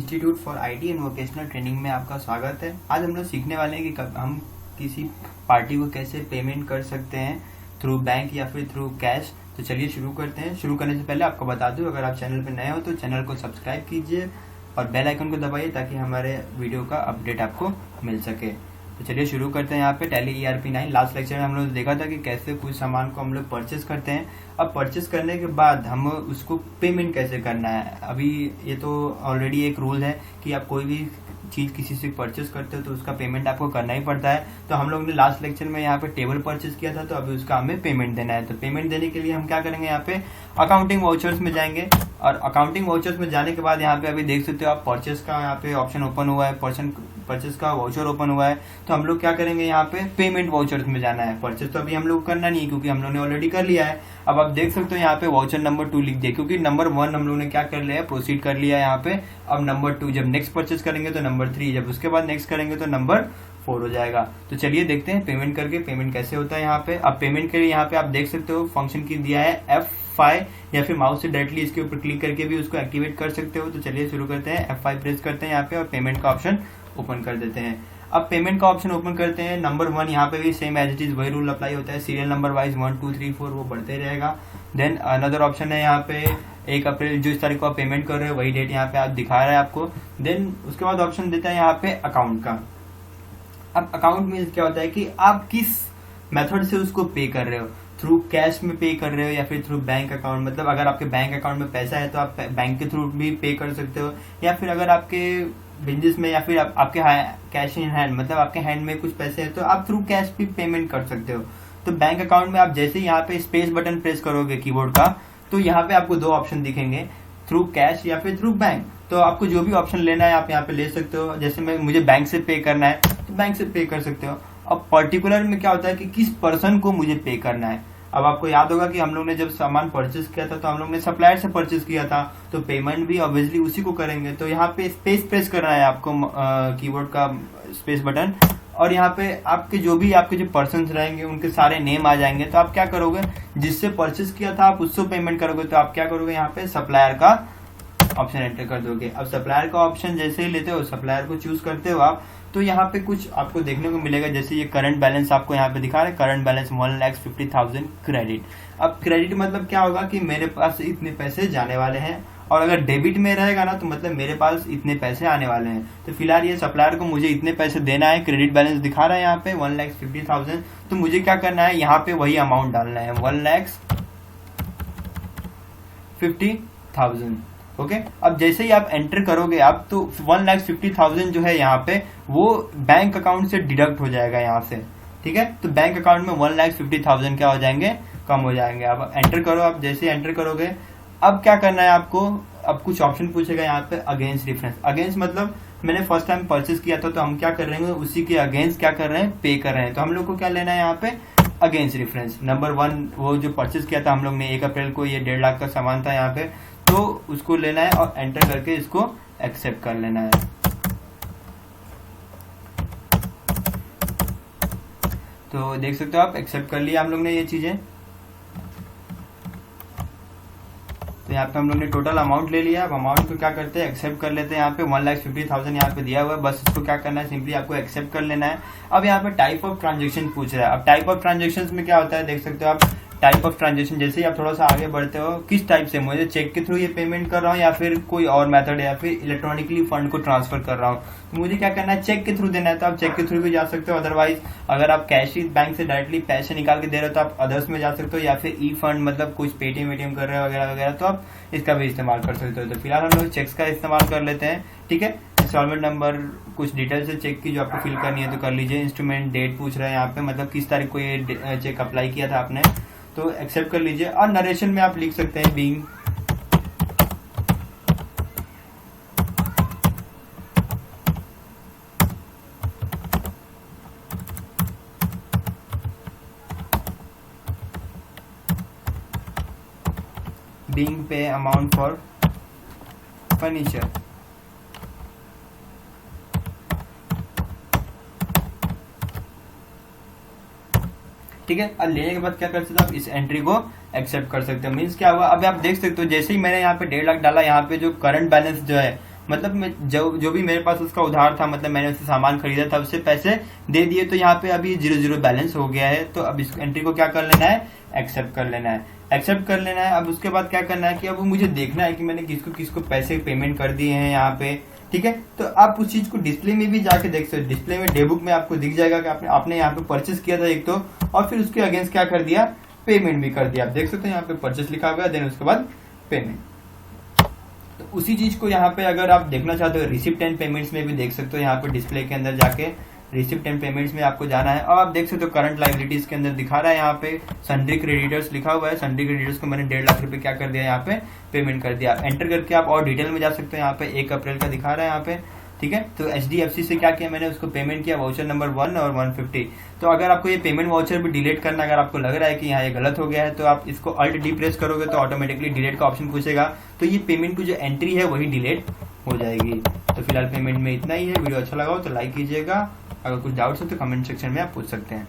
Institute for IT and vocational training में आपका स्वागत है। आज हम लोग सीखने वाले हैं कि हम किसी पार्टी को कैसे पेमेंट कर सकते हैं, थ्रू बैंक या फिर थ्रू कैश। तो चलिए शुरू करते हैं। शुरू करने से पहले आपको बता दूं, अगर आप चैनल पर नए हो तो चैनल को सब्सक्राइब कीजिए और बेल आइकन को दबाइए ताकि हमारे वीडियो का अपडेट आपको मिल सके। तो चलिए शुरू करते हैं। यहाँ पे टैली ERP9 लास्ट लेक्चर में हम लोग देखा था कि कैसे कुछ सामान को हम लोग परचेस करते हैं। अब परचेस करने के बाद हम उसको पेमेंट कैसे करना है। अभी ये तो ऑलरेडी एक रूल है कि आप कोई भी चीज किसी से परचेस करते हो तो उसका पेमेंट आपको करना ही पड़ता है। तो हम लोग ने लास्ट लेक्चर में यहाँ पे टेबल परचेस किया था, तो अभी उसका हमें पेमेंट देना है। तो पेमेंट देने के लिए हम क्या करेंगे, यहाँ पे अकाउंटिंग वाउचर्स में जाएंगे और अकाउंटिंग वाउचर्स में जाने के बाद यहाँ पे अभी देख सकते हो आप परचेस का यहाँ पे ऑप्शन ओपन हुआ है, परचेस का वाउचर ओपन हुआ है। तो हम लोग क्या करेंगे, यहाँ पे पेमेंट वाउचर्स में जाना है। परचेस तो अभी हम लोग करना नहीं है क्योंकि हम लोग ने ऑलरेडी कर लिया है। अब आप देख सकते हो यहाँ पे वाउचर नंबर 2 लिख दिया क्योंकि नंबर 1 हम लोग ने क्या कर लिया है, प्रोसीड कर लिया है यहाँ पे। अब नंबर 2 जब नेक्स्ट परचेस करेंगे तो नंबर 3, जब उसके बाद नेक्स्ट करेंगे तो नंबर 4 हो जाएगा। तो चलिए देखते हैं पेमेंट करके पेमेंट कैसे होता है यहाँ पे। अब पेमेंट के लिए यहाँ पे आप देख सकते हो फंक्शन की दिया है F5 या फिर माउस से डायरेक्टली इसके ऊपर क्लिक करके भी उसको एक्टिवेट कर सकते हो। तो चलिए शुरू करते हैं। F5 प्रेस करते हैं यहाँ पे और पेमेंट का ऑप्शन ओपन कर देते हैं। अब पेमेंट का ऑप्शन ओपन करते हैं। नंबर 1 यहाँ पे भी सेम एज इट इज वही रूल अप्लाई होता है, सीरियल नंबर वाइज 1 2 3 4 वो बढ़ते रहेगा। देन अनदर ऑप्शन है यहाँ पे 1 अप्रैल, जो इस तारीख को आप पेमेंट कर रहे हो वही डेट यहाँ पे आप दिखा रहा है आपको। देन उसके बाद ऑप्शन देता है यहाँ पे अकाउंट का। अब अकाउंट मीन्स क्या होता है कि आप किस मेथड से उसको पे कर रहे हो, थ्रू कैश में पे कर रहे हो या फिर थ्रू बैंक अकाउंट। मतलब अगर आपके बैंक अकाउंट में पैसा है तो आप बैंक के थ्रू भी पे कर सकते हो, या फिर अगर आपके बिजनेस में या फिर आपके कैश इन हैंड, मतलब आपके हैंड में कुछ पैसे हैं तो आप थ्रू कैश भी पेमेंट कर सकते हो। तो बैंक अकाउंट में आप जैसे ही यहाँ पे स्पेस बटन प्रेस करोगे कीबोर्ड का, तो यहाँ पे आपको 2 ऑप्शन दिखेंगे, थ्रू कैश या फिर थ्रू बैंक। तो आपको जो भी ऑप्शन लेना है आप यहाँ पे ले सकते हो। जैसे मुझे बैंक से पे करना है तो बैंक से पे कर सकते हो। अब पर्टिकुलर में क्या होता है कि किस पर्सन को मुझे पे करना है। अब आपको याद होगा कि हम लोग ने जब सामान परचेस किया था तो हम लोग ने सप्लायर से परचेस किया था, तो पेमेंट भी ऑब्वियसली उसी को करेंगे। तो यहाँ पे स्पेस प्रेस करना है आपको, कीबोर्ड का स्पेस बटन, और यहाँ पे आपके जो पर्सन रहेंगे उनके सारे नेम आ जाएंगे। तो आप क्या करोगे, जिससे परचेस किया था आप उससे पेमेंट करोगे, तो आप क्या करोगे, यहाँ पे सप्लायर का ऑप्शन एंटर कर दोगे। अब सप्लायर का ऑप्शन जैसे ही लेते हो, सप्लायर को चूज करते हो आप, तो यहाँ पे कुछ आपको देखने को मिलेगा। जैसे ये करंट बैलेंस आपको यहाँ पे दिखा रहा है, करंट बैलेंस 1,50,000 क्रेडिट। अब क्रेडिट मतलब क्या होगा कि मेरे पास इतने पैसे जाने वाले हैं, और अगर डेबिट में रहेगा ना तो मतलब मेरे पास इतने पैसे आने वाले हैं। तो फिलहाल ये सप्लायर को मुझे इतने पैसे देना है, क्रेडिट बैलेंस दिखा रहा है यहाँ पे 1,50,000। तो मुझे क्या करना है, यहाँ पे वही अमाउंट डालना है, 1,50,000। ओके अब जैसे ही आप एंटर करोगे आप, तो 1,50,000 जो है यहाँ पे वो बैंक अकाउंट से डिडक्ट हो जाएगा यहाँ से। ठीक है, तो बैंक अकाउंट में 1,50,000 क्या हो जाएंगे, कम हो जाएंगे। अब एंटर करो, आप जैसे एंटर करोगे अब क्या करना है आपको, अब कुछ ऑप्शन पूछेगा यहाँ पे अगेंस्ट डिफरेंस। अगेंस्ट मतलब मैंने फर्स्ट टाइम परचेस किया था तो हम क्या कर रहे हैं, उसी के अगेंस्ट क्या कर रहे हैं, पे कर रहे हैं। तो हम लोग को क्या लेना है यहाँ पे, अगेंस्ट डिफरेंस। नंबर 1 वो जो परचेस किया था हम लोग ने 1 अप्रैल को, ये 1.5 लाख का सामान था यहाँ पे, तो उसको लेना है और एंटर करके इसको एक्सेप्ट कर लेना है। तो देख सकते हो आप, एक्सेप्ट कर लिया हम लोग ने ये चीजें। तो यहाँ पे हम लोग ने टोटल अमाउंट ले लिया। अब अमाउंट को क्या करते हैं, एक्सेप्ट कर लेते हैं। यहाँ पे 1,50,000 यहाँ पे दिया हुआ है, बस इसको क्या करना है, सिंपली आपको एक्सेप्ट कर लेना है। अब यहाँ पे टाइप ऑफ ट्रांजेक्शन पूछ रहा है। अब टाइप ऑफ ट्रांजेक्शन में क्या होता है, देख सकते हो आप, टाइप ऑफ ट्रांजेक्शन जैसे ही आप थोड़ा सा आगे बढ़ते हो, किस टाइप से, मुझे चेक के थ्रू ये पेमेंट कर रहा हूँ या फिर कोई और मेथड है, या फिर इलेक्ट्रॉनिकली फंड को ट्रांसफर कर रहा हूँ, तो मुझे क्या करना है, चेक के थ्रू देना है। तो आप चेक के थ्रू भी जा सकते हो। अदरवाइज अगर आप कैश ही बैंक से डायरेक्टली पैसे निकाल के दे रहे हो तो आप अदर्स में जा सकते हो, या फिर ई फंड मतलब कुछ पेटीएम वेटीएम कर रहे हो वगैरह वगैरह, तो आप इसका भी इस्तेमाल कर सकते हो। तो फिलहाल हम लोग चेक्स का इस्तेमाल कर लेते हैं। ठीक है, इंस्टॉलमेंट नंबर, कुछ डिटेल्स है चेक की जो आपको फिल करनी है तो कर लीजिए। इंस्ट्रूमेंट डेट पूछ रहा है यहाँ पे, मतलब किस तारीख को ये चेक अप्लाई किया था आपने, तो एक्सेप्ट कर लीजिए। और नरेशन में आप लिख सकते हैं बीइंग पे अमाउंट फॉर फर्नीचर। ठीक है, अब लेने के बाद क्या कर सकते हो आप, इस एंट्री को एक्सेप्ट कर सकते हो। मीन्स क्या हुआ, अभी आप देख सकते हो जैसे ही मैंने यहाँ पे 1.5 लाख डाला, यहाँ पे जो करंट बैलेंस जो है मतलब जो भी मेरे पास उसका उधार था, मतलब मैंने उससे सामान खरीदा था, उससे पैसे दे दिए, तो यहाँ पे अभी 0 बैलेंस हो गया है। तो अब इस एंट्री को क्या कर लेना है, एक्सेप्ट कर लेना है, एक्सेप्ट कर लेना है। अब उसके बाद क्या करना है कि अब मुझे देखना है कि मैंने किसको किसको पैसे पेमेंट कर दिए हैं यहाँ पे, ठीक है। तो आप उस चीज को डिस्प्ले में भी जाके देख सकते हो। डिस्प्ले में डे बुक में आपको दिख जाएगा कि आपने यहाँ पे परचेस किया था एक तो, और फिर उसके अगेंस्ट क्या कर दिया, पेमेंट भी कर दिया। आप देख सकते हो यहाँ पे परचेस लिखा हुआ है, देन उसके बाद पेमेंट। तो उसी चीज को यहाँ पे अगर आप देखना चाहते हो रिसिप्ट एंड पेमेंट्स में भी देख सकते हो। यहाँ पे डिस्प्ले के अंदर जाके रिसिप्ट एंड पेमेंट्स में आपको जाना है, और आप देख सकते हो करंट लायबिलिटीज के अंदर दिखा रहा है यहाँ पे सन्ड्री क्रेडिटर्स लिखा हुआ है। सन्ड्री क्रेडिटर्स को मैंने 1.5 लाख रुपए क्या कर दिया, यहाँ पे पेमेंट कर दिया। एंटर करके आप और डिटेल में जा सकते हो। यहाँ पे 1 अप्रैल का दिखा रहा है यहाँ पे, ठीक है। तो HDFC से क्या किया मैंने, उसको पेमेंट किया वाउचर नंबर 1 और 150। तो अगर आपको ये पेमेंट वाउचर भी डिलीट करना, अगर आपको लग रहा है कि यहाँ ये गलत हो गया है, तो आप इसको Alt D प्रेस करोगे तो ऑटोमेटिकली डिलीट का ऑप्शन पूछेगा। तो ये पेमेंट की जो एंट्री है वही डिलीट हो जाएगी। तो फिलहाल पेमेंट में इतना ही है। वीडियो अच्छा लगा हो तो लाइक कीजिएगा। अगर कुछ डाउट्स हो तो कमेंट सेक्शन में आप पूछ सकते हैं।